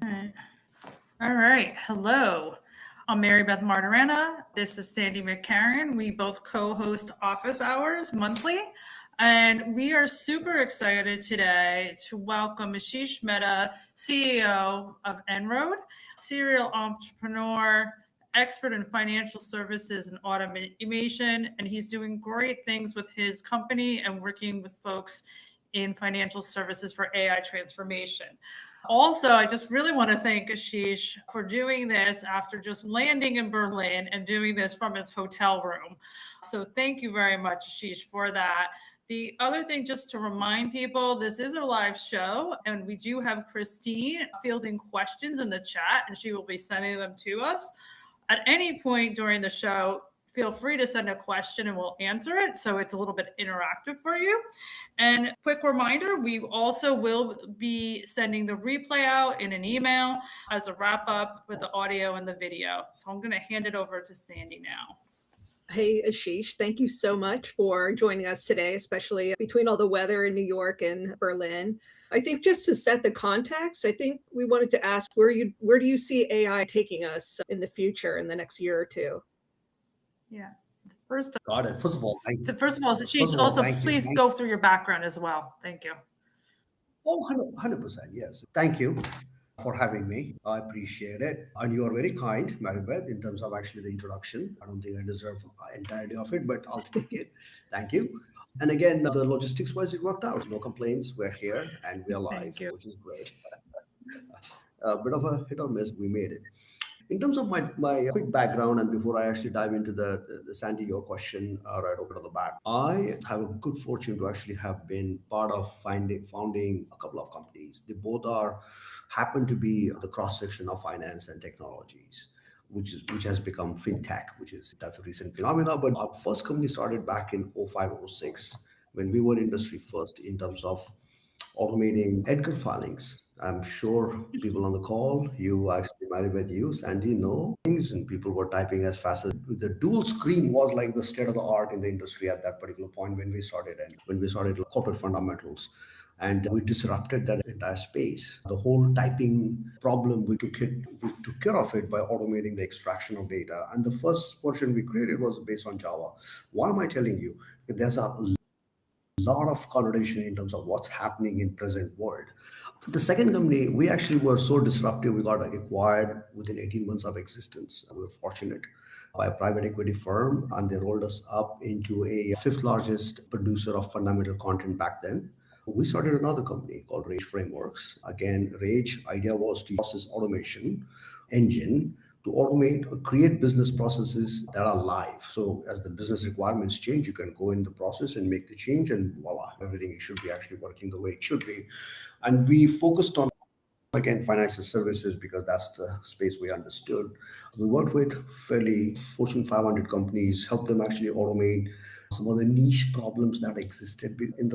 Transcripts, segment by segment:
right. All right. Hello. I'm Mary Beth Martirana. This is Sandy McCarran. We both co-host Office Hours monthly. And we are super excited today to welcome Aashish Mehta, CEO of Enroad, serial entrepreneur, expert in financial services and automation. And he's doing great things with his company and working with folks in financial services for AI transformation. Also, I just really want to thank Aashish for doing this after just landing in Berlin and doing this from his hotel room. So thank you very much, Aashish, for that. The other thing, just to remind people, this is a live show, and we do have Christine fielding questions in the chat, and she will be sending them to us. At any point during the show, feel free to send a question and we'll answer it. So it's a little bit interactive for you. And quick reminder, we also will be sending the replay out in an email as a wrap up with the audio and the video. So I'm going to hand it over to Sandy now. Hey, Aashish, thank you so much for joining us today, especially between all the weather in New York and Berlin. I think just to set the context, I think we wanted to ask where do you see AI taking us in the future in the next year or two? Yeah. First Got it. First of all, Aashish, also please go through your background as well. Thank you. Oh, 100%. Yes. Thank you for having me. I appreciate it. And you are very kind, Maribeth, in terms of actually the introduction. I don't think I deserve entirely of it, but I'll take it. Thank you. And again, the logistics wise, it worked out. No complaints. We're here and we're live, which is great. A bit of a hit or miss, we made it. In terms of my quick background, and before I actually dive into the Sandy, your question right over the bat, I have a good fortune to actually have been part of founding a couple of companies. They both happen to be the cross section of finance and technologies, which has become fintech, that's a recent phenomenon. But our first company started back in 05, 06, when we were industry first in terms of automating Edgar filings. I'm sure people on the call, you actually married with you, Sandy, know things, and people were typing as fast as the dual screen was like the state of the art in the industry at that particular point when we started, and when we started corporate fundamentals. And we disrupted that entire space. The whole typing problem, we took care of it by automating the extraction of data. And the first version we created was based on Java. Why am I telling you? There's a lot of connotation in terms of what's happening in present world. The second company, we actually were so disruptive, we got acquired within 18 months of existence. We were fortunate by a private equity firm, and they rolled us up into a fifth largest producer of fundamental content back then. We started another company called Rage Frameworks. Again, Rage idea was to use process automation engine to automate or create business processes that are live. So as the business requirements change, you can go in the process and make the change, and voila, everything should be actually working the way it should be. And we focused on, again, financial services because that's the space we understood. We worked with fairly Fortune 500 companies, helped them actually automate some of the niche problems that existed in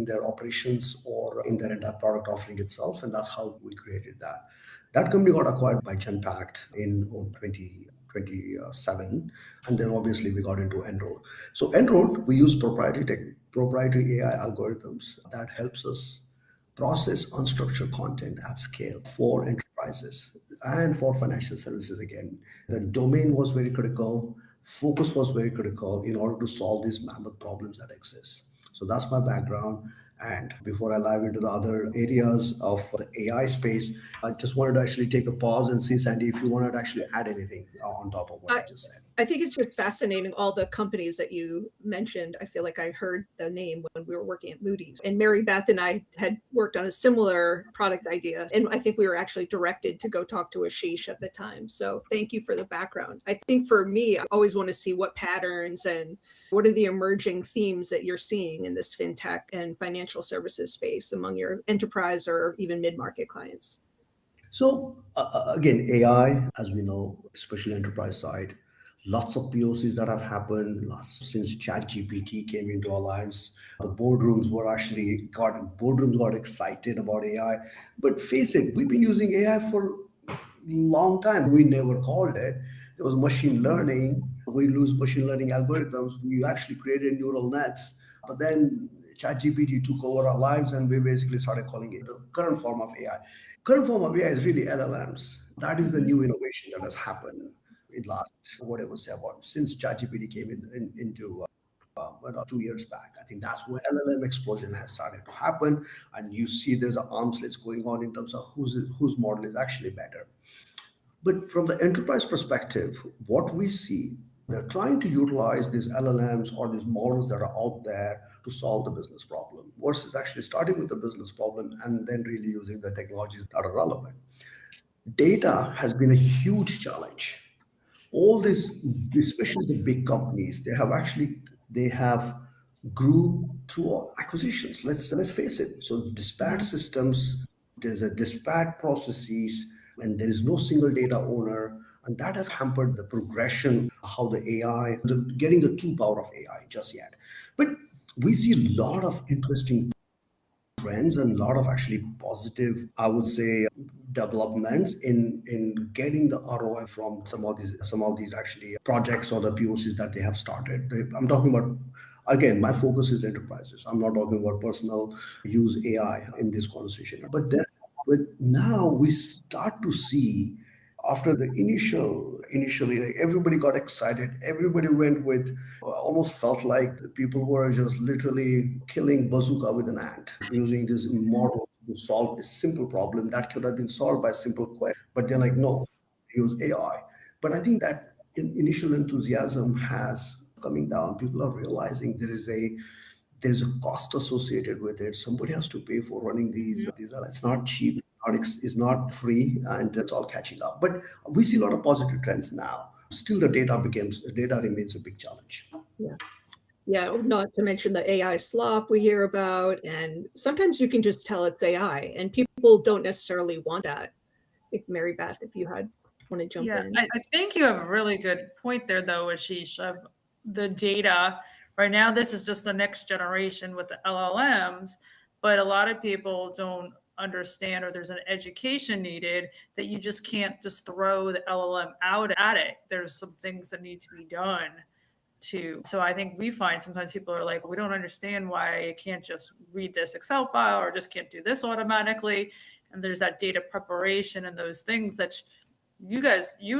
their operations or in their entire product offering itself. And that's how we created that. That company got acquired by Genpact in 2007. And then obviously we got into Enroad. So Enroad, we use proprietary AI algorithms that helps us process unstructured content at scale for enterprises and for financial services. Again, the domain was very critical. Focus was very critical in order to solve these mammoth problems that exist. So that's my background. And before I dive into the other areas of the AI space, I just wanted to actually take a pause and see, Sandy, if you wanted to actually add anything on top of what I just said. I think it's just fascinating, all the companies that you mentioned. I feel like I heard the name when we were working at Moody's. And Mary Beth and I had worked on a similar product idea. And I think we were actually directed to go talk to Aashish at the time. So thank you for the background. I think for me, I always want to see what patterns and what are the emerging themes that you're seeing in this fintech and financial services space among your enterprise or even mid-market clients? So again, AI, as we know, especially enterprise side, lots of POCs that have happened since ChatGPT came into our lives. The boardrooms got excited about AI. But face it, we've been using AI for a long time. We never called it. There was machine learning. We use machine learning algorithms. We actually created neural nets. But then ChatGPT took over our lives, and we basically started calling it the current form of AI. Current form of AI is really LLMs. That is the new innovation that has happened in last, whatever say about, since ChatGPT came into 2 years back. I think that's where LLM explosion has started to happen, and you see there's an arms race going on in terms of whose model is actually better. But from the enterprise perspective, what we see, they're trying to utilize these LLMs or these models that are out there to solve the business problem versus actually starting with the business problem and then really using the technologies that are relevant. Data has been a huge challenge. All this, especially the big companies, they have grew through acquisitions. Let's face it. So disparate systems, there's a disparate processes, and there is no single data owner, and that has hampered the progression, how the AI, getting the true power of AI just yet. But we see a lot of interesting trends and a lot of actually positive, I would say, developments in getting the ROI from some of these actually projects or the POCs that they have started. I'm talking about, again, my focus is enterprises. I'm not talking about personal use AI in this conversation. But now we start to see, after the initially like, everybody got excited, everybody went with, almost felt like people were just literally killing bazooka with an ant using this model to solve a simple problem that could have been solved by a simple question, but they're like, no, use AI. But I think that initial enthusiasm has coming down. People are realizing there's a cost associated with it. Somebody has to pay for running these. It's not cheap. It's not free, and it's all catching up. But we see a lot of positive trends now. Still, the data remains a big challenge. Yeah. Yeah, not to mention the AI slop we hear about. And sometimes you can just tell it's AI, and people don't necessarily want that. Like Mary Beth, if you want to jump Yeah, in. I think you have a really good point there, though, Ashish, of the data. Right now, this is just the next generation with the LLMs, but a lot of people don't understand, or there's an education needed that you just can't just throw the LLM out at it. There's some things that need to be done too. So I think we find sometimes people are like, we don't understand why I can't just read this Excel file or just can't do this automatically. And there's that data preparation and those things that you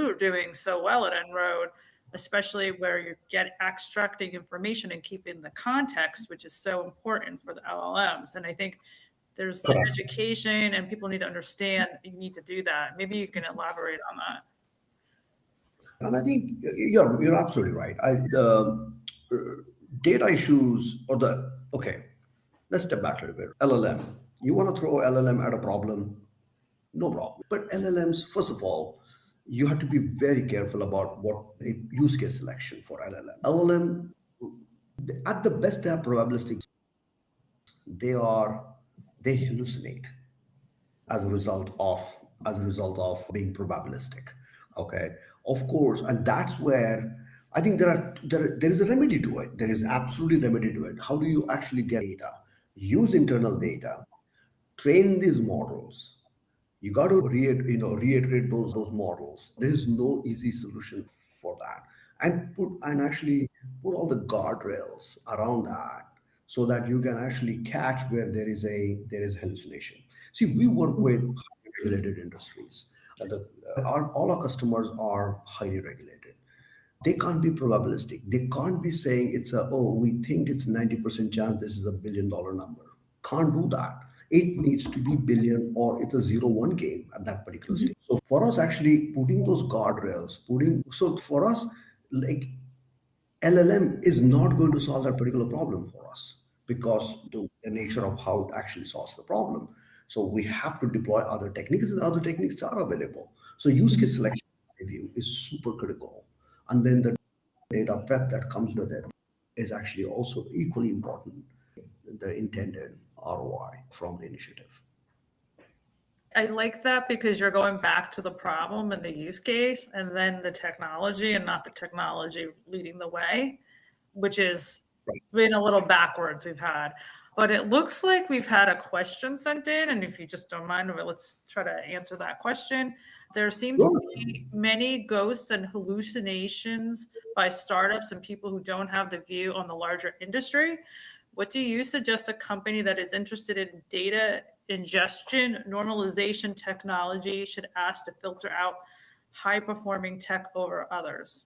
are doing so well at En-ROAD, especially where you're extracting information and keeping the context, which is so important for the LLMs. And I think there's an education, and people need to understand you need to do that. Maybe you can elaborate on that. And I think you're absolutely right. The data issues okay, let's step back a little bit. LLM, you want to throw LLM at a problem, no problem. But LLMs, first of all, you have to be very careful about what a use case selection for LLM. LLM, at the best, they are probabilistic. They hallucinate as a result of being probabilistic. Okay, of course, and that's where I think there is a remedy to it. There is absolutely remedy to it. How do you actually get data? Use internal data, train these models. You got to reiterate those models. There is no easy solution for that, and actually put all the guardrails around that so that you can actually catch where there is hallucination. See, we work with highly regulated industries. All our customers are highly regulated. They can't be probabilistic. They can't be saying we think it's 90% chance this is $1 billion number. Can't do that. It needs to be billion, or it's a 0-1 game at that particular stage. So for us, actually putting those guardrails, so for us, like LLM is not going to solve that particular problem for us because the nature of how it actually solves the problem. So we have to deploy other techniques, and other techniques are available. So use case selection review is super critical. And then the data prep that comes with it is actually also equally important, the intended ROI from the initiative. I like that because you're going back to the problem and the use case, and then the technology, and not the technology leading the way, which is been a little backwards we've had. But it looks like we've had a question sent in, and if you just don't mind, let's try to answer that question. There seems to be many ghosts and hallucinations by startups and people who don't have the view on the larger industry. What do you suggest a company that is interested in data ingestion normalization technology should ask to filter out high performing tech over others?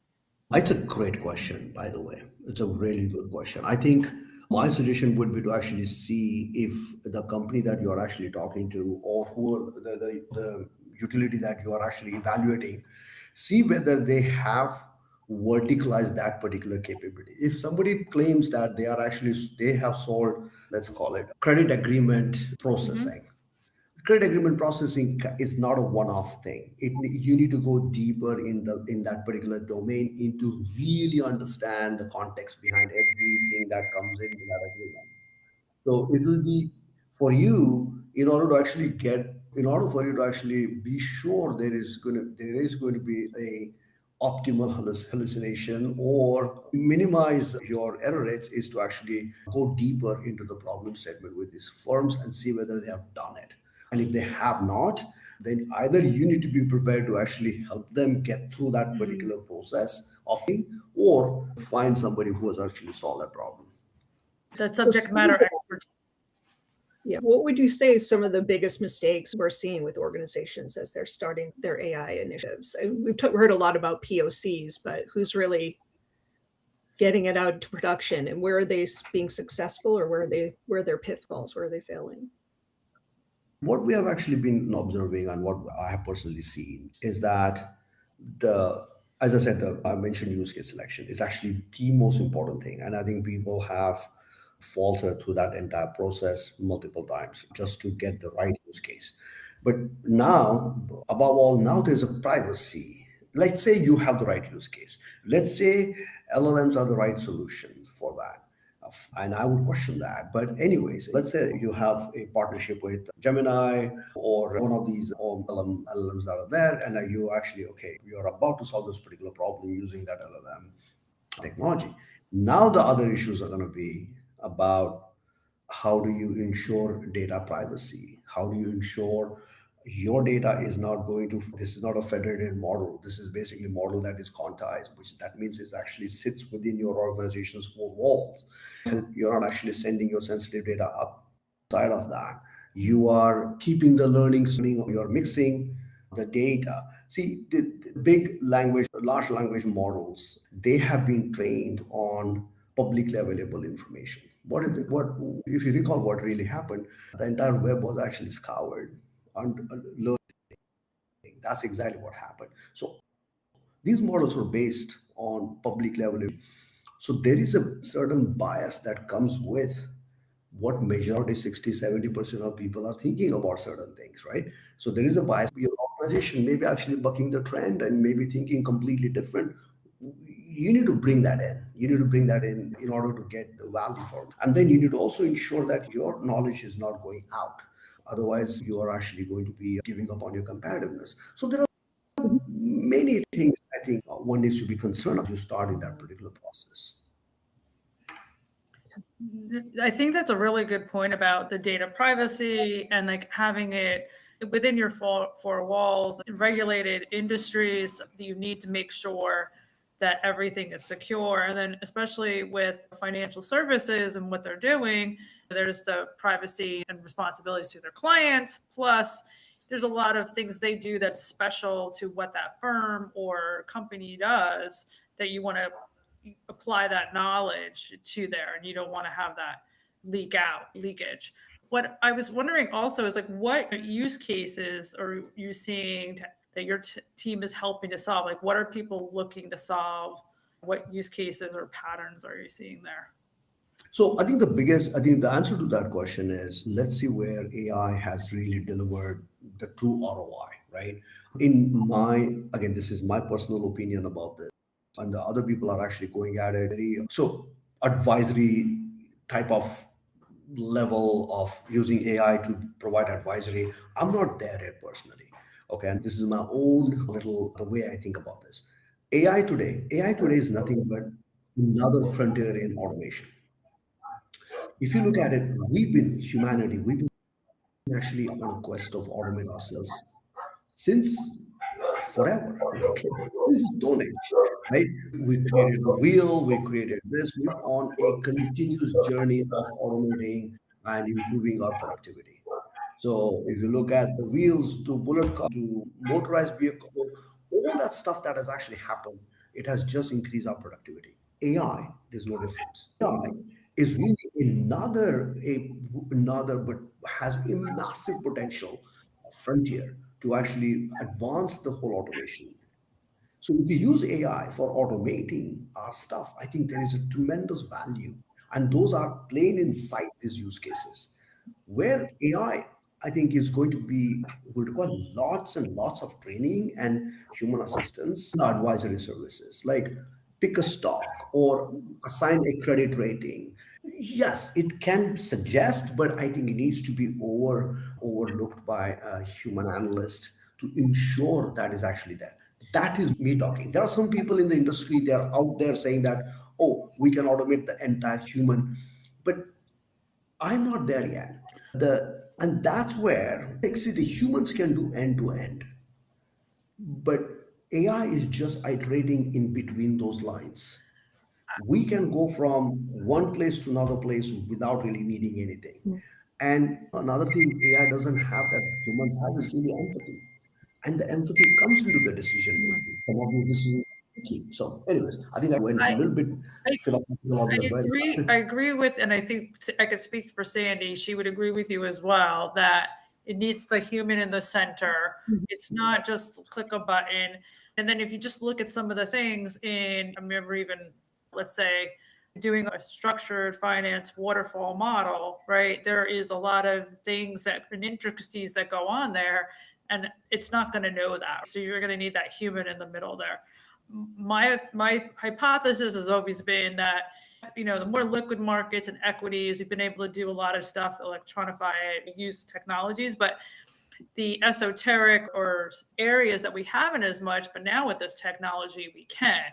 It's a great question, by the way. It's a really good question. I think my suggestion would be to actually see if the company that you're actually talking to, or who the utility that you are actually evaluating, see whether they have verticalized that particular capability. If somebody claims that they have solved, let's call it credit agreement Mm-hmm. processing. Credit agreement processing is not a one-off thing. You need to go deeper in that particular domain into really understand the context behind everything that comes into that agreement. So it will be for you, in order for you to actually be sure there is going to be a optimal hallucination or minimize your error rates, is to actually go deeper into the problem statement with these firms and see whether they have done it. And if they have not, then either you need to be prepared to actually help them get through that Mm. particular process of thing, or find somebody who has actually solved that problem. The So subject some of matter the, expert. yeah, what would you say some of the biggest mistakes we're seeing with organizations as they're starting their AI initiatives? And we've heard a lot about POCs, but who's really getting it out into production, and where are they being successful, or where are their pitfalls, where are they failing? What we have actually been observing and what I have personally seen is that as I said, I mentioned use case selection is actually the most important thing. And I think people have faltered through that entire process multiple times just to get the right use case. But now, above all, now there's a privacy. Let's say you have the right use case. Let's say LLMs are the right solution for that. And I would question that. But anyways, let's say you have a partnership with Gemini or one of these LLMs that are there, and you actually, okay, you're about to solve this particular problem using that LLM technology. Now the other issues are going to be about how do you ensure data privacy? How do you ensure your data is not going to, this is not a federated model. This is basically a model that is quantized, which that means it actually sits within your organization's four walls. And you're not actually sending your sensitive data outside of that. You are keeping the learning, you're mixing the data. See, the large language models, they have been trained on publicly available information. If you recall what really happened, the entire web was actually scoured and learning. That's exactly what happened. So these models were based on public level. So there is a certain bias that comes with what majority 60-70% of people are thinking about certain things, right? So there is a bias. Your organization may be actually bucking the trend and maybe thinking completely different. You need to bring that in. You need to bring that in order to get the value for it. And then you need to also ensure that your knowledge is not going out. Otherwise, you are actually going to be giving up on your competitiveness. So there are many things I think one needs to be concerned as you start in that particular process. I think that's a really good point about the data privacy and like having it within your four walls. In regulated industries, you need to make sure that everything is secure. And then, especially with financial services and what they're doing, there's the privacy and responsibilities to their clients. Plus, there's a lot of things they do that's special to what that firm or company does that you want to apply that knowledge to there, and you don't want to have that leakage. What I was wondering also is like, what use cases are you seeing that your team is helping to solve? Like, what are people looking to solve? What use cases or patterns are you seeing there? So I think the answer to that question is, let's see where AI has really delivered the true ROI, right? Again, this is my personal opinion about this, and the other people are actually going at it so advisory type of level of using AI to provide advisory. I'm not there yet personally. Okay, and this is my own little the way I think about this. AI today is nothing but another frontier in automation. If you look at it, we've been actually on a quest of automate ourselves since forever. Okay, this is Stone Age, right? We created the wheel, we created this. We're on a continuous journey of automating and improving our productivity. So if you look at the wheels to bullet car to motorized vehicle, all that stuff that has actually happened, it has just increased our productivity. AI, there's no difference. AI is really another, but has a massive potential frontier to actually advance the whole automation. So if we use AI for automating our stuff, I think there is a tremendous value. And those are plain in sight, these use cases. Where I think, is going to be will require lots and lots of training and human assistance, the advisory services, like pick a stock or assign a credit rating. Yes, it can suggest, but I think it needs to be overlooked by a human analyst to ensure that is actually there. That is me talking. There are some people in the industry, they're out there saying that, oh, we can automate the entire human. But I'm not there yet. And that's where see the humans can do end to end, but AI is just iterating in between those lines. We can go from one place to another place without really needing anything. And another thing AI doesn't have that humans have is really empathy. And the empathy comes into the decision making. Some of these decisions are key. So, anyways, I think I went a I, little bit I philosophical on this, I but agree. I agree with, and I think I could speak for Sandy. She would agree with you as well that it needs the human in the center. It's not just click a button. And then if you just look at some of the things I remember even, let's say, doing a structured finance waterfall model, right? There is a lot of things and intricacies that go on there, and it's not going to know that. So you're going to need that human in the middle there. My hypothesis has always been that the more liquid markets and equities, we've been able to do a lot of stuff, electronify it, use technologies, but the esoteric or areas that we haven't as much, but now with this technology we can,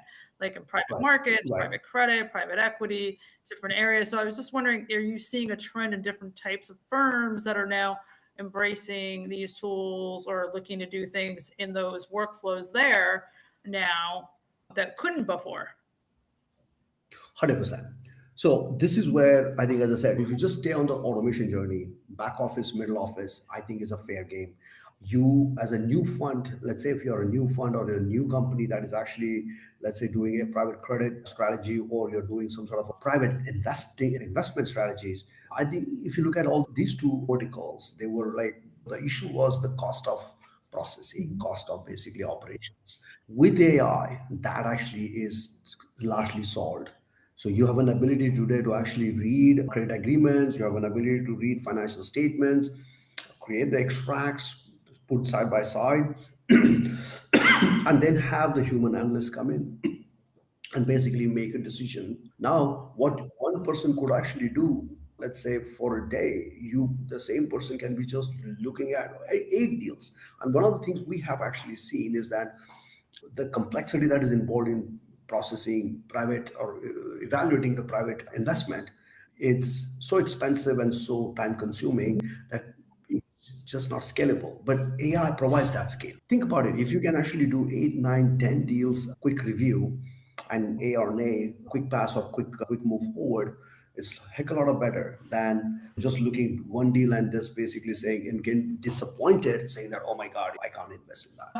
like in private right, markets, right. private credit, private equity, different areas. So I was just wondering, are you seeing a trend in different types of firms that are now embracing these tools or looking to do things in those workflows there now that couldn't before? 100%. So this is where I think, as I said, if you just stay on the automation journey, back office, middle office, I think is a fair game. You, as a new fund, let's say if you're a new fund or a new company that is actually, let's say, doing a private credit strategy, or you're doing some sort of a private investment strategies. I think if you look at all these two verticals, they were like, the issue was the cost of processing, cost of basically operations. With AI, that actually is largely solved. So you have an ability today to actually read credit agreements, you have an ability to read financial statements, create the extracts, put side by side, and then have the human analyst come in and basically make a decision. Now, what one person could actually do, let's say for a day, the same person can be just looking at 8 deals. And one of the things we have actually seen is that the complexity that is involved in processing private or evaluating the private investment, it's so expensive and so time consuming that it's just not scalable. But AI provides that scale. Think about it. If you can actually do 8, 9, 10 deals, quick review, and A or nay, quick pass or quick move forward, it's a heck of a lot better than just looking one deal and just basically saying and getting disappointed, saying that, oh my God, I can't invest in that.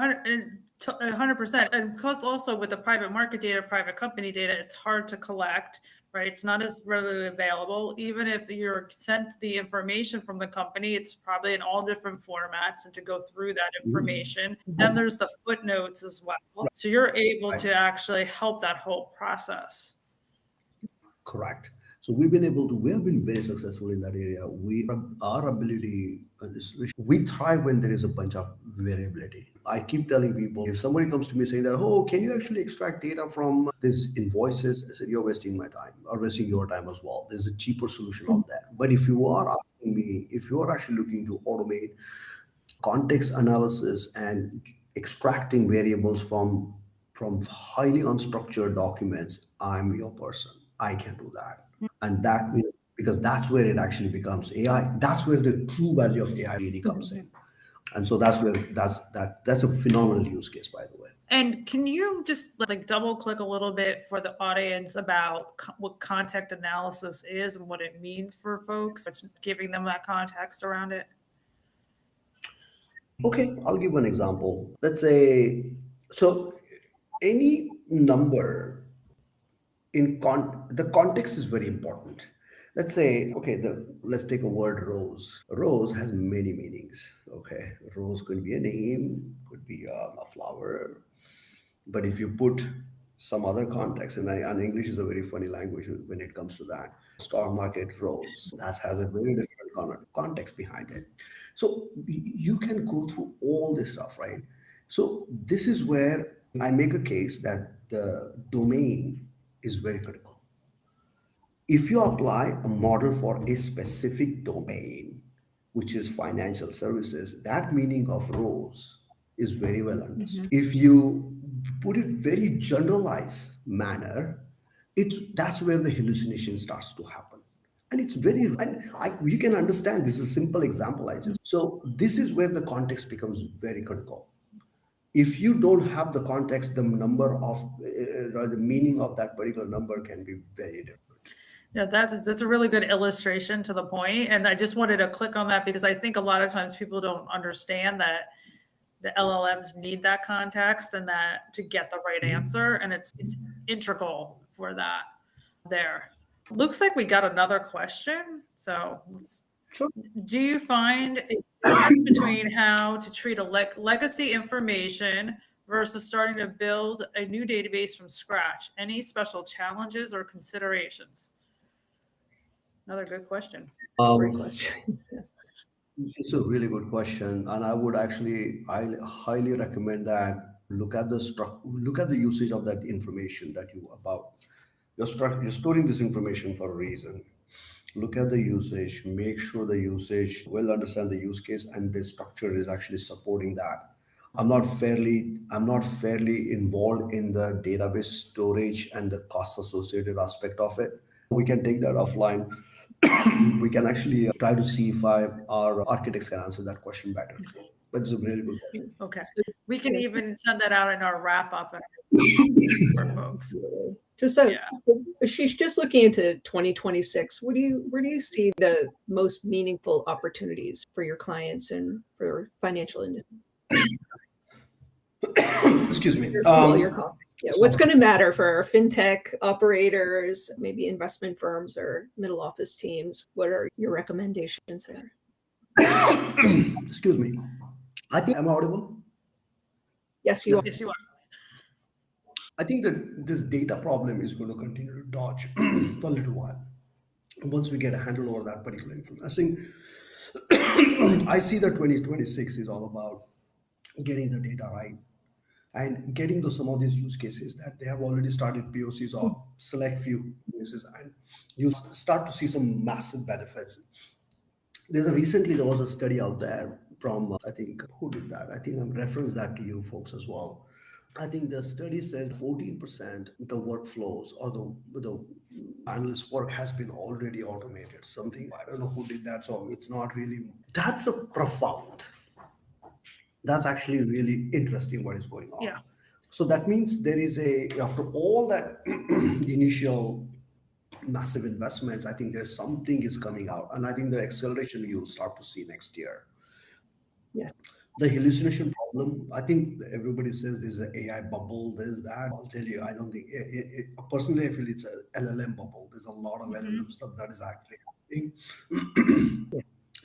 100%. And because also with the private market data, private company data, it's hard to collect, right? It's not as readily available. Even if you're sent the information from the company, it's probably in all different formats and to go through that information. Then there's the footnotes as well. So you're able to actually help that whole process. Correct. So we have been very successful in that area. Our ability, we thrive when there is a bunch of variability. I keep telling people, if somebody comes to me saying that, oh, can you actually extract data from these invoices? I said, you're wasting my time or wasting your time as well. There's a cheaper solution out there. But if you are asking me, if you are actually looking to automate context analysis and extracting variables from highly unstructured documents, I'm your person. I can do that. And that, because that's where it actually becomes AI. That's where the true value of AI really comes in. And so that's a phenomenal use case, by the way. And can you just like double click a little bit for the audience about what context analysis is and what it means for folks? It's giving them that context around it. Okay, I'll give an example. Let's say, so any number the context is very important. Let's say, okay, let's take a word rose. Rose has many meanings. Okay, rose could be a name, could be a flower, but if you put some other context, and English is a very funny language when it comes to that. Stock market rose, that has a very different context behind it. So you can go through all this stuff, right? So this is where I make a case that the domain is very critical. If you apply a model for a specific domain, which is financial services, that meaning of rows is very well understood. If you put it very generalized manner, that's where the hallucination starts to happen. And it's very, and you can understand this is a simple example I just. So this is where the context becomes very critical. If you don't have the context, the number of the meaning of that particular number can be very different. Yeah, that's a really good illustration to the point. And I just wanted to click on that because I think a lot of times people don't understand that the LLMs need that context and that to get the right answer. And it's integral for that there. Looks like we got another question. So Sure. do you find a difference between how to treat a legacy information versus starting to build a new database from scratch? Any special challenges or considerations? Another good question. Great question. Yes. It's a really good question, and I highly recommend that look at the usage of that information that you about. You're storing this information for a reason. Look at the usage, make sure the usage well understand the use case, and the structure is actually supporting that. I'm not fairly involved in the database storage and the cost associated aspect of it. We can take that offline. We can actually try to see if our architects can answer that question better. But it's a really good question. Okay. So, We can yes. even send that out in our wrap up for folks. Just so, Yeah. Ashish, just looking into 2026, where do you see the most meaningful opportunities for your clients and for financial industry? Excuse me. Your call. Yeah, what's going to matter for fintech operators, maybe investment firms or middle office teams? What are your recommendations there? Excuse me. I think I'm audible. Yes, you are. Yes, you are. I think that this data problem is going to continue to dodge for a little while. Once we get a handle over that particular information, I see that 2026 is all about getting the data right and getting to some of these use cases that they have already started POCs or select few cases, and you'll start to see some massive benefits. There was a study out there from I think who did that? I think I'm referenced that to you folks as well. I think the study says 14% the workflows or the analyst work has been already automated. Something I don't know who did that, so it's not really. That's a profound. That's actually really interesting what is going on. Yeah. So that means there is after all that initial massive investments, I think there's something is coming out, and I think the acceleration you'll start to see next year. Yes. The hallucination problem, I think everybody says there's an AI bubble, there's that. I'll tell you, I don't think, personally, I feel it's an LLM bubble. There's a lot of LLM stuff that is actually happening.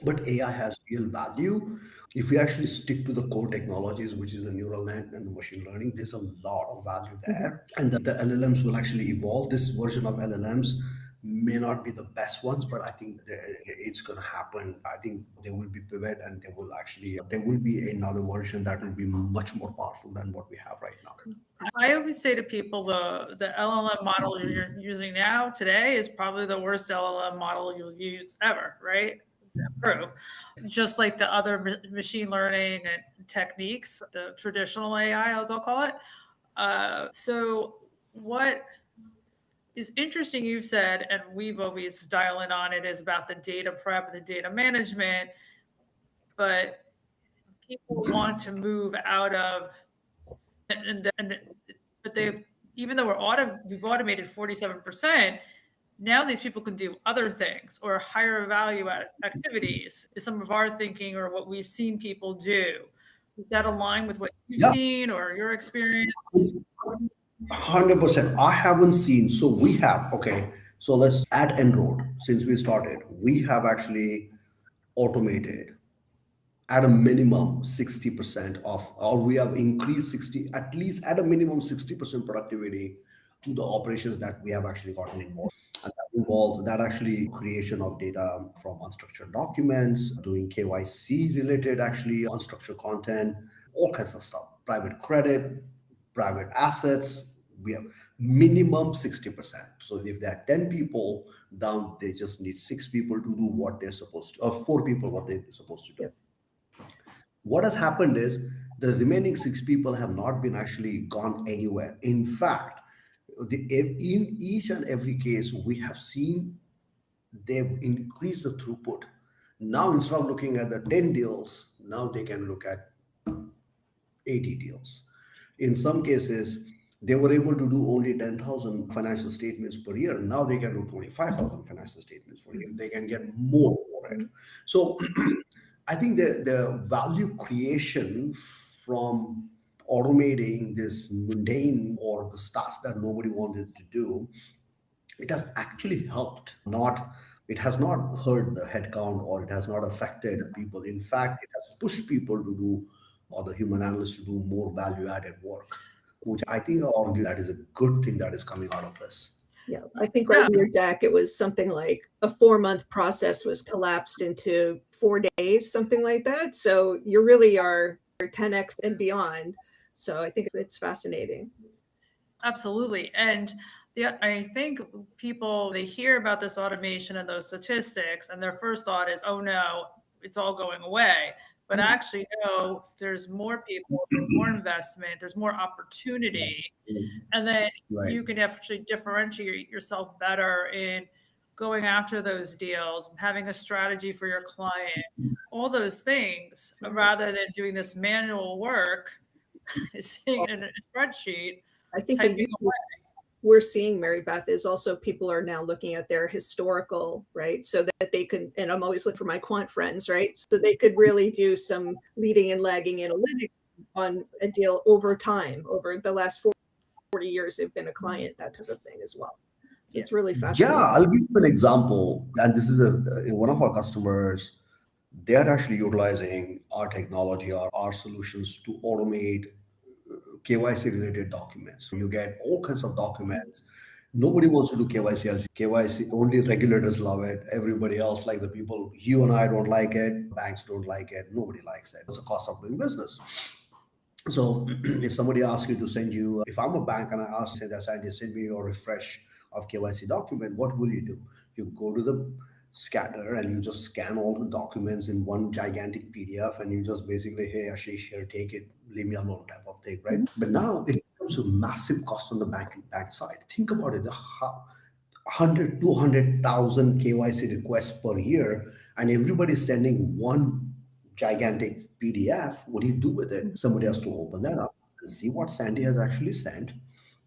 But AI has real value. If we actually stick to the core technologies, which is the neural net and the machine learning, there's a lot of value there. And the LLMs will actually evolve. This version of LLMs may not be the best ones, but I think it's going to happen. I think there will be pivot, and there will be another version that will be much more powerful than what we have right now. I always say to people the LLM model you're using now today is probably the worst LLM model you'll use ever, right? True. Just like the other machine learning and techniques, the traditional AI, as I'll call it. So what is interesting you've said, and we've always dialed in on it, is about the data prep and the data management. But people want to move out of, and but they, even though we've automated 47%, now these people can do other things or higher value activities is some of our thinking or what we've seen people do. Does that align with what you've Yeah, seen or your experience? 100%. I haven't seen, so we have, okay, so let's at Enroad, since we started, we have actually automated at a minimum 60% of, or we have increased 60, at least at a minimum 60% productivity to the operations that we have actually gotten involved. And that involves that actually creation of data from unstructured documents, doing KYC related actually unstructured content, all kinds of stuff, private credit, private assets. We have minimum 60%. So if there are 10 people down, they just need 6 people to do what they're supposed to, or 4 people what they're supposed to do. Yep. What has happened is the remaining 6 people have not been actually gone anywhere. In fact, in each and every case, we have seen they've increased the throughput. Now, instead of looking at the 10 deals, now they can look at 80 deals. In some cases, they were able to do only 10,000 financial statements per year. Now they can do 25,000 financial statements per year. They can get more for it. So I think the value creation from automating this mundane or the tasks that nobody wanted to do, it has actually helped. Not, it has not hurt the headcount or it has not affected people. In fact, it has pushed people to do, or the human analysts to do more value added work, which I think I argue that is a good thing that is coming out of this. Yeah, I think right in your deck, it was something like a 4-month process was collapsed into 4 days, something like that. So you really are 10x and beyond. So I think it's fascinating. Absolutely. And I think people, they hear about this automation and those statistics, and their first thought is, oh no, it's all going away. But actually, no, there's more people, there's more investment, there's more opportunity. And then Right. you can actually differentiate yourself better in going after those deals, having a strategy for your client, all those things, rather than doing this manual work, sitting in a spreadsheet, I think the typing use away. we're seeing, Mary Beth, is also people are now looking at their historical, right? So that they can, and I'm always looking for my quant friends, right? So they could really do some leading and lagging analytics on a deal over time, over the last 40 years they've been a client, that type of thing as well. So it's really fascinating. Yeah, I'll give you an example. And this is one of our customers. They are actually utilizing our technology, our solutions to automate KYC related documents. You get all kinds of documents. Nobody wants to do KYC as KYC. Only regulators love it. Everybody else, like the people, you and I don't like it. Banks don't like it. Nobody likes it. It's a cost of doing business. So if somebody asks you to send you, if I'm a bank and I ask, say that Sandy, send me your refresh of KYC document, what will you do? You go to the scanner and you just scan all the documents in one gigantic PDF and you just basically, hey, Aashish, here, take it, leave me alone type of thing, right? But now it becomes a massive cost on the bank side. Think about it, 100, 200,000 KYC requests per year, and everybody's sending one gigantic PDF. What do you do with it? Somebody has to open that up and see what Sandy has actually sent,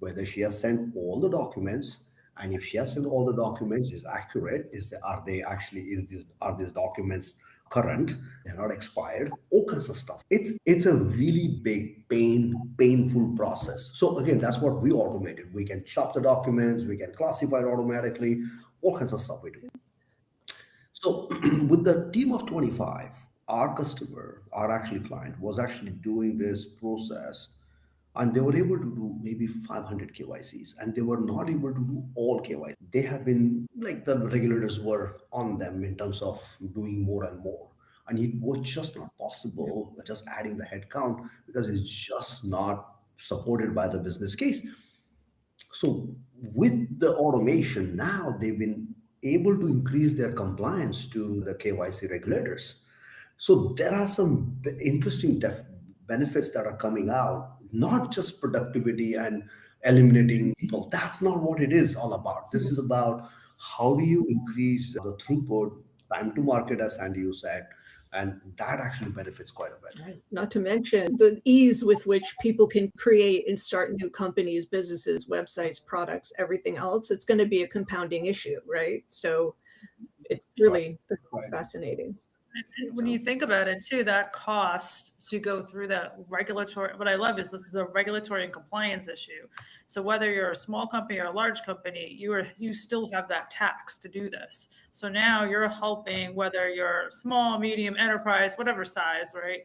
whether she has sent all the documents, and if she has sent all the documents, is accurate? Are they actually are these documents current? They're not expired. All kinds of stuff. It's a really big painful process. So again, that's what we automated. We can chop the documents, we can classify it automatically, all kinds of stuff we do. So with the team of 25, our customer, our actually client, was actually doing this process and they were able to do maybe 500 KYCs and they were not able to do all KYC. They have been like the regulators were on them in terms of doing more and more. And it was just not possible just adding the headcount because it's just not supported by the business case. So with the automation, now they've been able to increase their compliance to the KYC regulators. So there are some interesting benefits that are coming out, not just productivity and eliminating people. That's not what it is all about. This is about how do you increase the throughput time to market, as Sandy you said, and that actually benefits quite a bit. Right. Not to mention the ease with which people can create and start new companies, businesses, websites, products, everything else. It's going to be a compounding issue, right? So it's really Right. fascinating. And when you think about it too, that cost to go through that regulatory, what I love is this is a regulatory and compliance issue. So whether you're a small company or a large company, you still have that tax to do this. So now you're helping whether you're small, medium, enterprise, whatever size, right?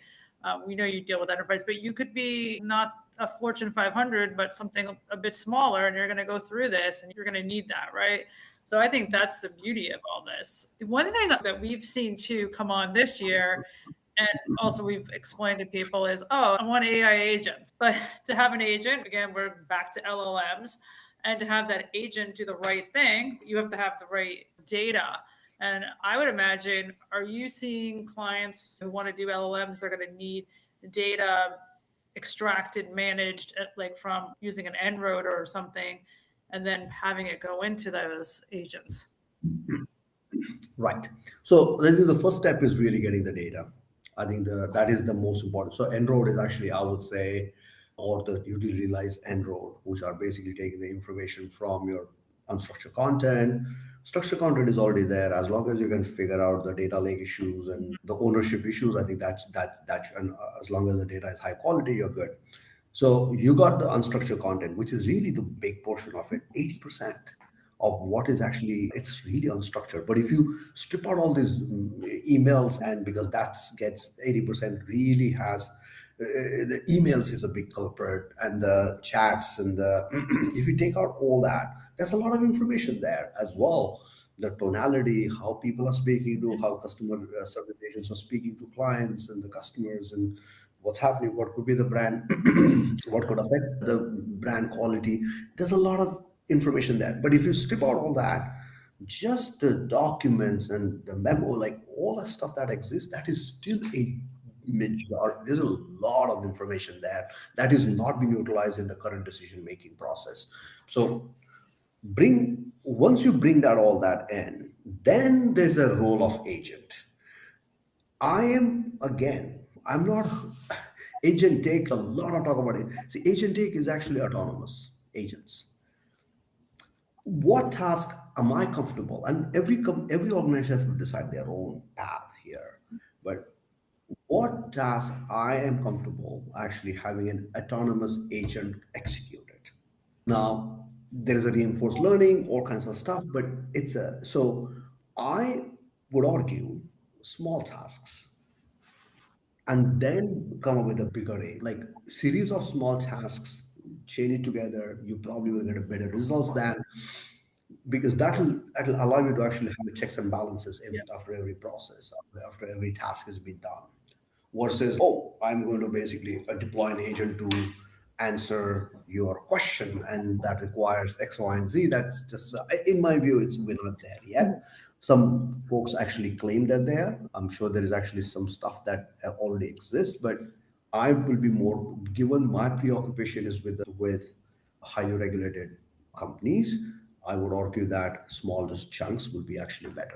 We know you deal with enterprise, but you could be not a Fortune 500, but something a bit smaller, and you're going to go through this and you're going to need that, right? So I think that's the beauty of all this. One thing that we've seen too come on this year, and also we've explained to people is, oh, I want AI agents. But to have an agent, again, we're back to LLMs, and to have that agent do the right thing, you have to have the right data. And I would imagine, are you seeing clients who want to do LLMs, they're going to need data extracted, managed, like from using an En-ROAD or something, and then having it go into those agents? Right. So I think the first step is really getting the data. I think that is the most important. So En-ROAD is actually, I would say, or the utility-realized En-ROAD, which are basically taking the information from your unstructured content. Structured content is already there. As long as you can figure out the data lake issues and the ownership issues, I think and as long as the data is high quality, you're good. So you got the unstructured content, which is really the big portion of it. 80% of what is actually, it's really unstructured. But if you strip out all these emails, and because that gets 80% really has the emails is a big culprit, and the chats and the if you take out all that, there's a lot of information there as well. The tonality, how people are speaking to, how customer service agents are speaking to clients and the customers, and what's happening, what could be the brand, what could affect the brand quality. There's a lot of information there. But if you strip out all that, just the documents and the memo, like all the stuff that exists, that is still a majority. There's a lot of information there that is not being utilized in the current decision making process. So once you bring that all that in, then there's a role of agent. I'm not agent take, a lot of talk about it. See, agent take is actually autonomous agents. What task am I comfortable? And every organization has to decide their own path here. But what task I am comfortable actually having an autonomous agent execute it. Now, there is a reinforced learning, all kinds of stuff, but so I would argue small tasks and then come up with a bigger aim, like series of small tasks, chain it together, you probably will get a better results than, because that'll allow you to actually have the checks and balances after every process, after every task has been done, versus, oh, I'm going to basically deploy an agent to answer your question, and that requires X, Y, and Z. That's just, in my view, we're not there yet. Some folks actually claim that they are. I'm sure there is actually some stuff that already exists, but I will be more, given my preoccupation is with highly regulated companies, I would argue that small chunks will be actually better.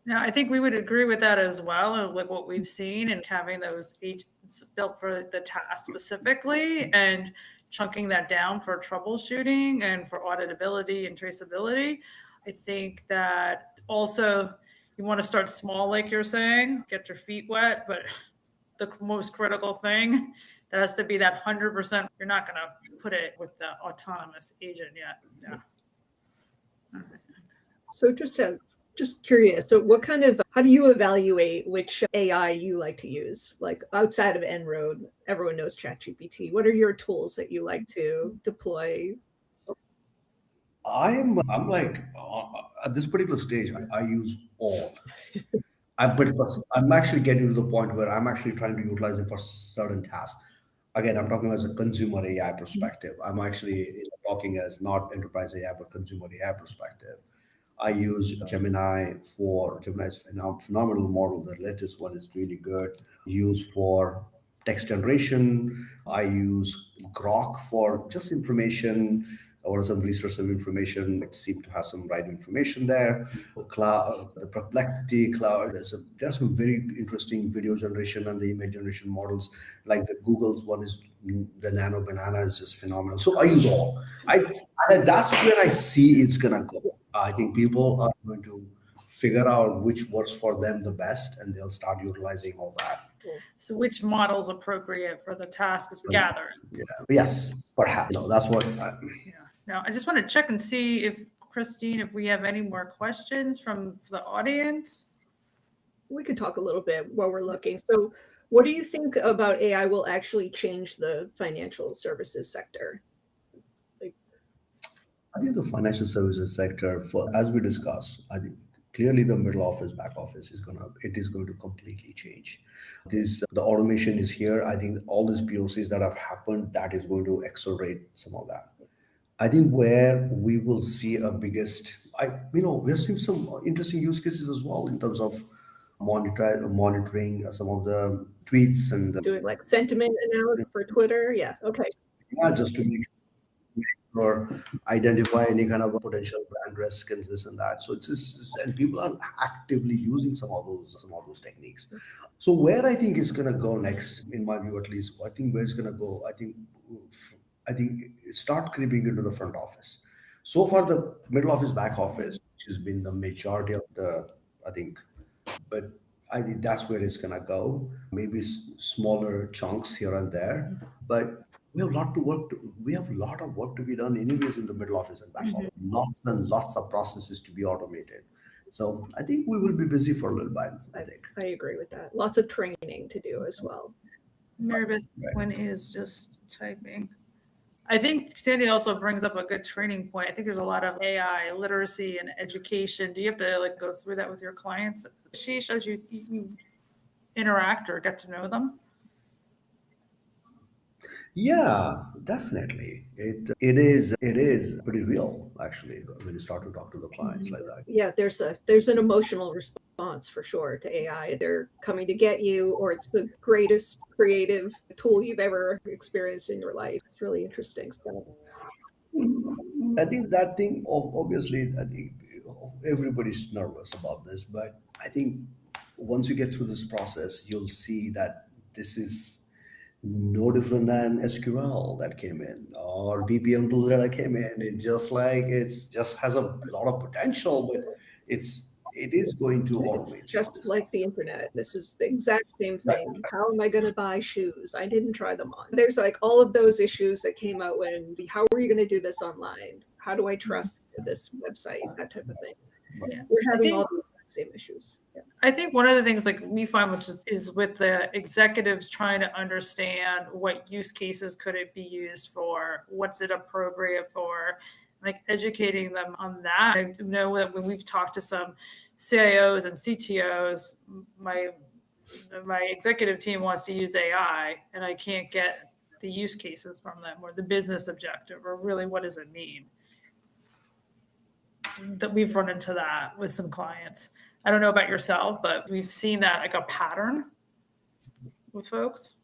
Now, I think we would agree with that as well, like what we've seen, and having those agents built for the task specifically and chunking that down for troubleshooting and for auditability and traceability. I think that also you want to start small, like you're saying, get your feet wet, but the most critical thing, that has to be that 100%. You're not going to put it with the autonomous agent yet. Yeah. So just curious. So how do you evaluate which AI you like to use? Like outside of En-ROAD, everyone knows ChatGPT. What are your tools that you like to deploy? I'm like, at this particular stage, I use all. But first, I'm actually getting to the point where I'm actually trying to utilize it for certain tasks. Again, I'm talking as a consumer AI perspective. I'm actually talking as not enterprise AI, but consumer AI perspective. I use Gemini for Gemini's phenomenal model. The latest one is really good. Used for text generation. I use Grok for just information or some research of information. It seemed to have some right information there. The cloud, the Perplexity cloud. There's some very interesting video generation and the image generation models. Like the Google's one is the Nano Banana is just phenomenal. So I use all. And that's where I see it's gonna go. I think people are going to figure out which works for them the best, and they'll start utilizing all that. So which model is appropriate for the tasks gathered? Yeah. Yes, perhaps. That's what. Yeah. Now, I just want to check and see if, Christine, if we have any more questions from the audience. We could talk a little bit while we're looking. So what do you think about AI will actually change the financial services sector? I think the financial services sector, for as we discussed, I think clearly the middle office, back office it is going to completely change. The automation is here. I think all these POCs that have happened, that is going to accelerate some of that. I think where we will see a biggest, we're seeing some interesting use cases as well in terms of monitoring some of the tweets and Doing like sentiment analysis for Twitter? Yeah. Okay. just to make or identify any kind of a potential brand risk and this and that. So and people are actively using some of those techniques. So where I think it's gonna go next, in my view at least, I think where it's gonna go, I think start creeping into the front office. So far, the middle office, back office, which has been the majority of I think, but I think that's where it's gonna go. Maybe smaller chunks here and there, but we have a lot to work. We have a lot of work to be done, anyways, in the middle office and back office. Lots and lots of processes to be automated. So I think we will be busy for a little while. I think. I agree with that. Lots of training to do as well. Marybeth, when is just typing. I think Sandy also brings up a good training point. I think there's a lot of AI literacy and education. Do you have to go through that with your clients? Aashish, as you interact or get to know them? Yeah, definitely. It is pretty real actually when you start to talk to the clients like that. Yeah, there's an emotional response for sure to AI. They're coming to get you, or it's the greatest creative tool you've ever experienced in your life. It's really interesting stuff. I think that thing, obviously, I think everybody's nervous about this, but I think once you get through this process, you'll see that this is no different than SQL that came in or BPM tools that came in. It's just has a lot of potential, but it is going to automate. Just like the internet. This is the exact same thing. How am I going to buy shoes? I didn't try them on. There's all of those issues that came out how are you going to do this online? How do I trust this website? That type of thing. Yeah. We're having all the same issues. Yeah. I think one of the things we find, which is with the executives trying to understand what use cases could it be used for, what's it appropriate for, educating them on that. I know that when we've talked to some CIOs and CTOs, my executive team wants to use AI and I can't get the use cases from them or the business objective or really what does it mean. That we've run into that with some clients. I don't know about yourself, but we've seen that a pattern with folks.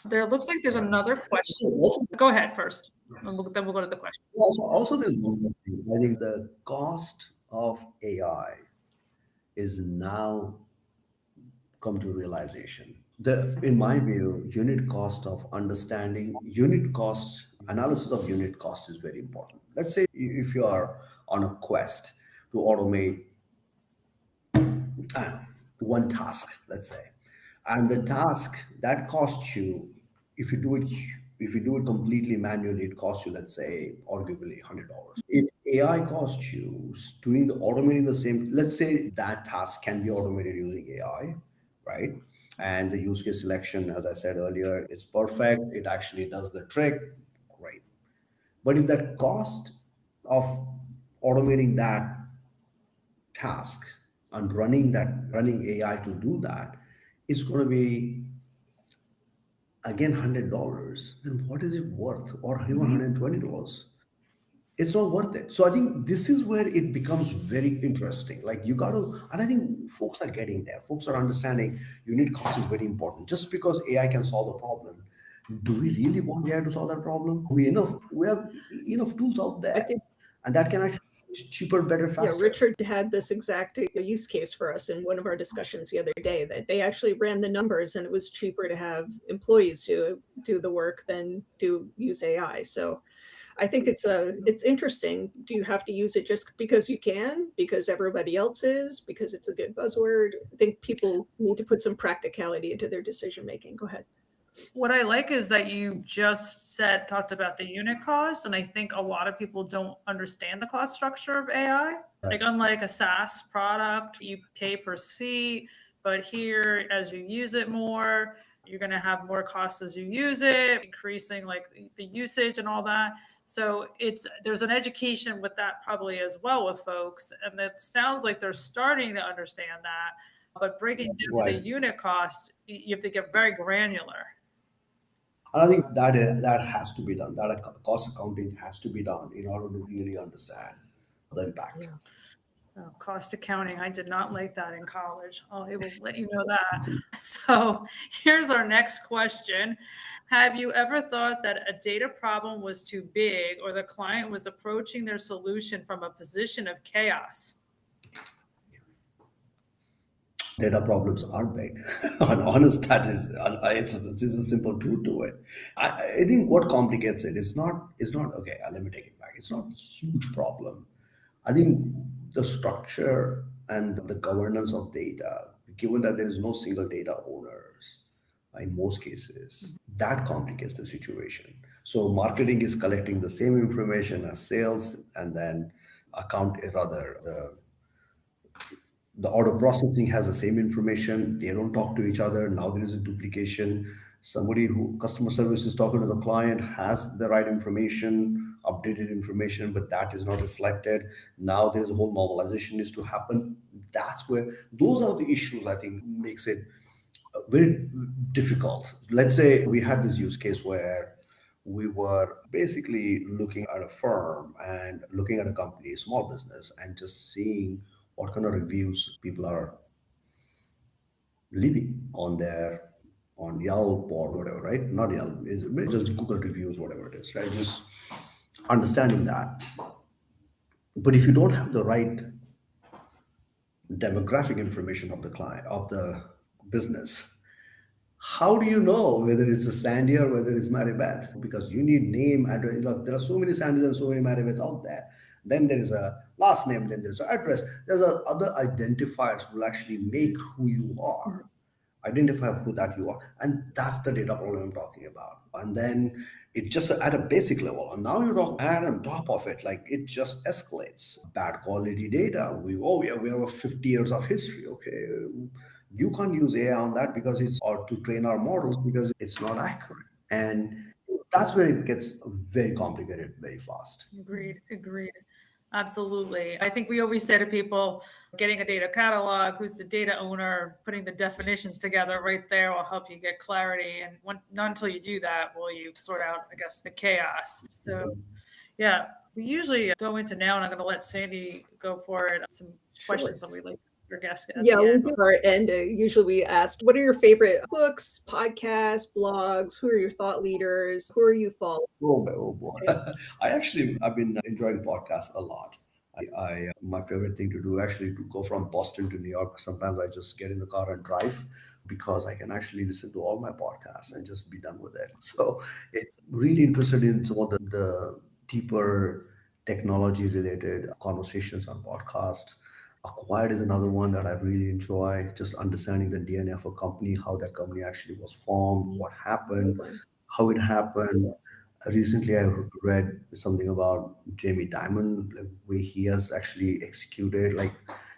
There looks like there's another question. Go ahead first, and then we'll go to the question. Also there's one more thing. I think the cost of AI is now come to realization. In my view, analysis of unit cost is very important. Let's say if you are on a quest to automate one task, let's say, and the task that costs you, if you do it completely manually, it costs you, let's say, arguably $100. If AI costs you automating the same, let's say that task can be automated using AI, right? And the use case selection, as I said earlier, is perfect. It actually does the trick. Great. But if that cost of automating that task and running AI to do that is going to be again $100, then what is it worth? Or even $120? It's not worth it. So I think this is where it becomes very interesting. And I think folks are getting there. Folks are understanding unit cost is very important. Just because AI can solve the problem Do we really want AI to solve that problem? We have enough tools out I there, think, and that can actually be cheaper, better, yeah, faster. Richard had this exact use case for us in one of our discussions the other day, that they actually ran the numbers and it was cheaper to have employees who do the work than do use AI. So I think it's interesting. Do you have to use it just because you can, because everybody else is, because it's a good buzzword? I think people need to put some practicality into their decision making. Go ahead. What I like is that you just talked about the unit cost, and I think a lot of people don't understand the cost structure of AI. Like, unlike a SaaS product, you pay per seat, but here, as you use it more, you're going to have more costs as you use it, increasing like the usage and all that. So there's an education with that probably as well with folks, and it sounds like they're starting to understand that. But breaking down to the Right. unit cost, you have to get very granular. And I think that has to be done. That cost accounting has to be done in order to really understand the impact. Yeah. Oh, cost accounting. I did not like that in college. I will let you know that. So here's our next question. Have you ever thought that a data problem was too big or the client was approaching their solution from a position of chaos? Data problems are big. And honest, that is, there's a simple truth to it. I think what complicates it is not okay. Let me take it back. It's not a huge problem. I think the structure and the governance of data, given that there is no single data owners in most cases, that complicates the situation. So marketing is collecting the same information as sales, and then account rather the order processing has the same information. They don't talk to each other. Now there is a duplication. Somebody who customer service is talking to the client has the right information, updated information, but that is not reflected. Now there is a whole normalization needs to happen. That's where those are the issues I think makes it very difficult. Let's say we had this use case where we were basically looking at a firm and looking at a company, a small business, and just seeing what kind of reviews people are leaving on Yelp or whatever, right? Not Yelp, it's just Google reviews, whatever it is, right? Just understanding that. But if you don't have the right demographic information of the client, of the business, how do you know whether it's a Sandy or whether it's Mary Beth? Because you need name, address. Look, there are so many Sandys and so many Mary Beths out there. Then there is a last name, then there's an address. There's other identifiers will actually make who you are, identify who that you are. And that's the data problem I'm talking about. And then it just at a basic level. And now you don't add on top of it, like it just escalates. Bad quality data. We have a 50 years of history. Okay. You can't use AI on that because it's or to train our models because it's not accurate. And that's where it gets very complicated very fast. Agreed, agreed. Absolutely. I think we always say to people, getting a data catalog, who's the data owner, putting the definitions together right there will help you get clarity. And not until you do that will you sort out, I guess, the chaos. So, yeah, we usually go into now, and I'm going to let Sandy go for it. Some Sure. questions that we like your guest at Yeah, the we end. do our end. Usually we ask, what are your favorite books, podcasts, blogs? Who are your thought leaders? Who are you following? Oh boy. I've been enjoying podcasts a lot. My favorite thing to do actually to go from Boston to New York. Sometimes I just get in the car and drive because I can actually listen to all my podcasts and just be done with it. So it's really interested in some of the deeper technology related conversations on podcasts. Acquired is another one that I really enjoy. Just understanding the DNA of a company, how that company actually was formed, what happened, how it happened. Recently, I read something about Jamie Dimon, like way he has actually executed. Like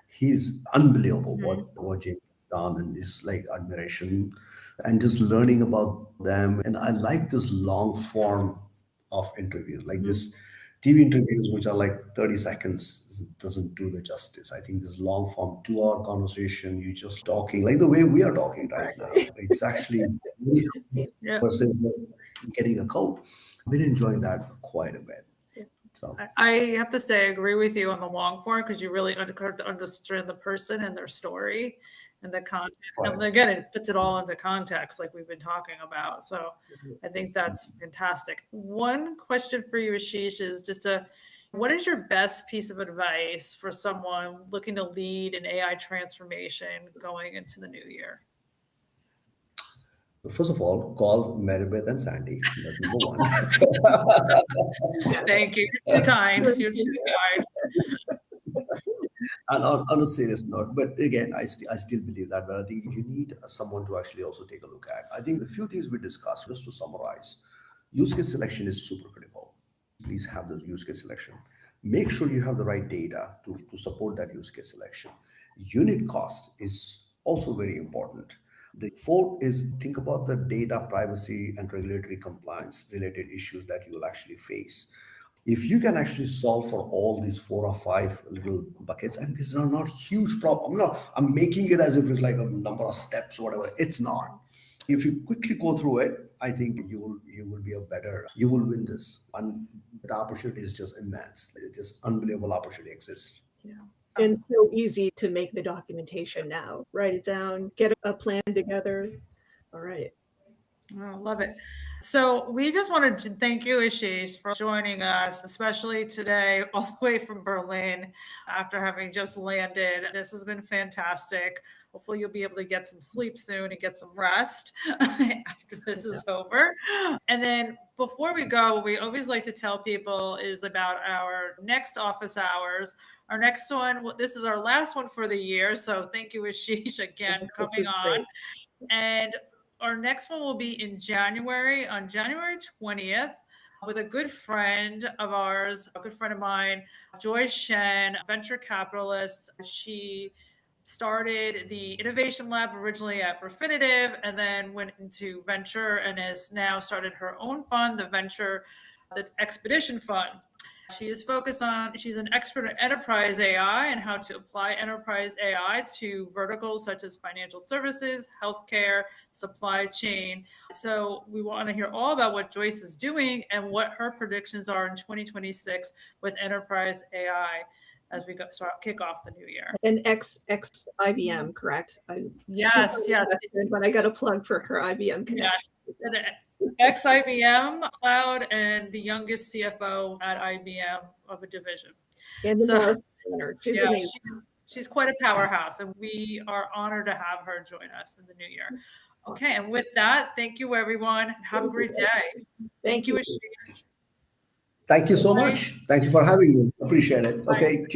he's unbelievable what Jamie's done, and it's like admiration, and just learning about them. And I like this long form of interviews, like this TV interviews, which are like 30 seconds, doesn't do the justice. I think this long form 2 hour conversation, you just talking like the way we are talking right now. It's actually Yeah. versus getting a code. I've been enjoying that quite a bit. So I have to say, I agree with you on the long form because you really understand the person and their story. and the content. Right. And again, it puts it all into context like we've been talking about. So I think that's fantastic. One question for you, Aashish, is what is your best piece of advice for someone looking to lead an AI transformation going into the new year? First of all, call Maribeth and Sandy. That's number one. Thank you. You're too kind. You're too kind. And on a serious note, but again, I still believe that, but I think you need someone to actually also take a look at. I think the few things we discussed, just to summarize, use case selection is super critical. Please have the use case selection. Make sure you have the right data to support that use case selection. Unit cost is also very important. The fourth is think about the data privacy and regulatory compliance related issues that you will actually face. If you can actually solve for all these 4 or 5 little buckets, and these are not huge problem. I'm making it as if it's like a number of steps, whatever. It's not. If you quickly go through it, I think you will be you will win this. And the opportunity is just immense. It's just unbelievable opportunity exists. Yeah. And so easy to make the documentation now. Write it down, get a plan together. All right. I love it. So we just wanted to thank you, Aashish, for joining us, especially today, all the way from Berlin after having just landed. This has been fantastic. Hopefully you'll be able to get some sleep soon and get some rest after this is over. And then before we go, what we always like to tell people is about our next office hours. Our next one, this is our last one for the year. So thank you, Aashish, again, for coming on. And our next one will be in January, on January 20th, with a good friend of ours, a good friend of mine, Joy Shen, venture capitalist. She started the innovation lab originally at Refinitiv and then went into venture and has now started her own fund, the Expedition Fund. She's an expert in enterprise AI and how to apply enterprise AI to verticals such as financial services, healthcare, supply chain. So we want to hear all about what Joyce is doing and what her predictions are in 2026 with enterprise AI as we kick off the new year. And ex IBM, correct? Yes. But I got a plug for her IBM connection. Yes. Ex-IBM Cloud and the youngest CFO at IBM of a division. And she's amazing. She's quite a powerhouse, and we are honored to have her join us in the new year. Okay, and with that, thank you, everyone. Have a great day. Thank you, Aashish. Thank you so much. Thank you for having me. Appreciate it. Okay.